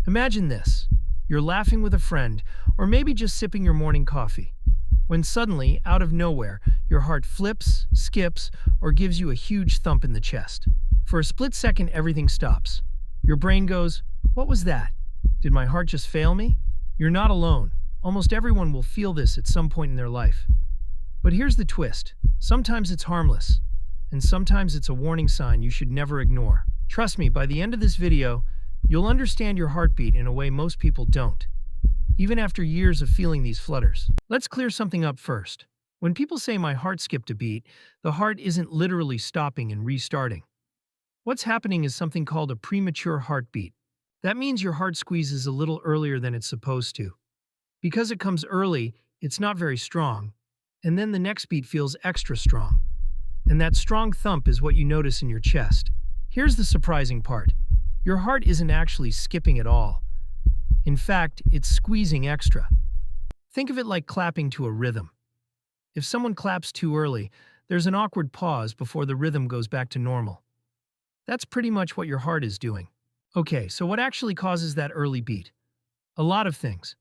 Imagine this. You're laughing with a friend, or maybe just sipping your morning coffee, when suddenly, out of nowhere, your heart flips, skips, or gives you a huge thump in the chest. For a split second, everything stops. Your brain goes, "What was that? Did my heart just fail me?" You're not alone. Almost everyone will feel this at some point in their life. But here's the twist. Sometimes it's harmless, and sometimes it's a warning sign you should never ignore. Trust me, by the end of this video, you'll understand your heartbeat in a way most people don't, even after years of feeling these flutters. Let's clear something up first. When people say my heart skipped a beat, the heart isn't literally stopping and restarting. What's happening is something called a premature heartbeat. That means your heart squeezes a little earlier than it's supposed to. Because it comes early, it's not very strong, and then the next beat feels extra strong. And that strong thump is what you notice in your chest. Here's the surprising part. Your heart isn't actually skipping at all. In fact, it's squeezing extra. Think of it like clapping to a rhythm. If someone claps too early, there's an awkward pause before the rhythm goes back to normal. That's pretty much what your heart is doing. Okay, so what actually causes that early beat? A lot of things.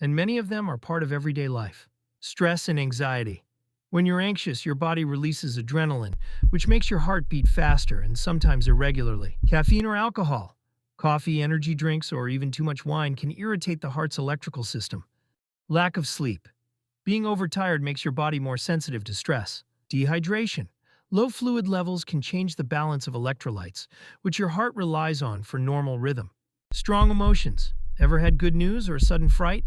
And many of them are part of everyday life. Stress and anxiety. When you're anxious, your body releases adrenaline, which makes your heart beat faster and sometimes irregularly. Caffeine or alcohol, coffee, energy drinks, or even too much wine can irritate the heart's electrical system. Lack of sleep. Being overtired makes your body more sensitive to stress. Dehydration. Low fluid levels can change the balance of electrolytes, which your heart relies on for normal rhythm. Strong emotions. Ever had good news or a sudden fright?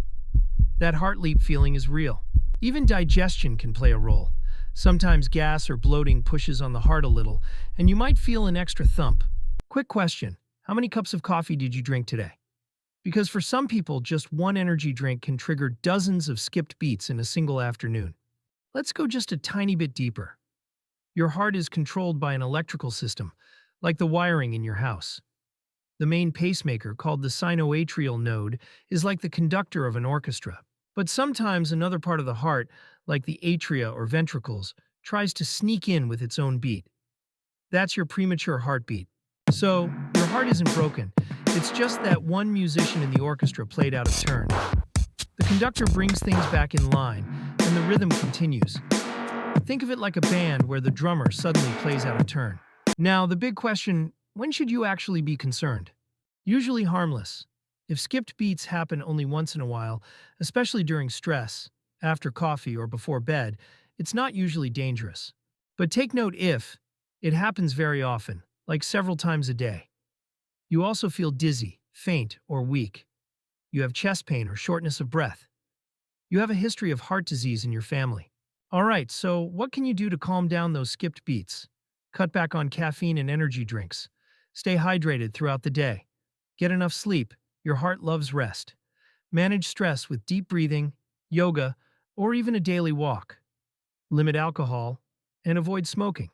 That heart leap feeling is real. Even digestion can play a role. Sometimes gas or bloating pushes on the heart a little, and you might feel an extra thump. Quick question, how many cups of coffee did you drink today? Because for some people, just one energy drink can trigger dozens of skipped beats in a single afternoon. Let's go just a tiny bit deeper. Your heart is controlled by an electrical system, like the wiring in your house. The main pacemaker, called the sinoatrial node, is like the conductor of an orchestra. But sometimes another part of the heart, like the atria or ventricles, tries to sneak in with its own beat. That's your premature heartbeat. So, your heart isn't broken. It's just that one musician in the orchestra played out of turn. The conductor brings things back in line, and the rhythm continues. Think of it like a band where the drummer suddenly plays out of turn. Now, the big question, when should you actually be concerned? Usually harmless. If skipped beats happen only once in a while, especially during stress, after coffee, or before bed, it's not usually dangerous. But take note if it happens very often, like several times a day. You also feel dizzy, faint, or weak. You have chest pain or shortness of breath. You have a history of heart disease in your family. Alright, so what can you do to calm down those skipped beats? Cut back on caffeine and energy drinks. Stay hydrated throughout the day. Get enough sleep. Your heart loves rest. Manage stress with deep breathing, yoga, or even a daily walk. Limit alcohol and avoid smoking.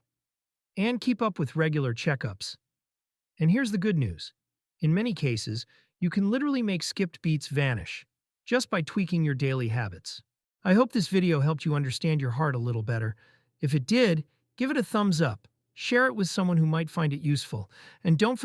And keep up with regular checkups. And here's the good news. In many cases, you can literally make skipped beats vanish, just by tweaking your daily habits. I hope this video helped you understand your heart a little better. If it did, give it a thumbs up, share it with someone who might find it useful, and don't forget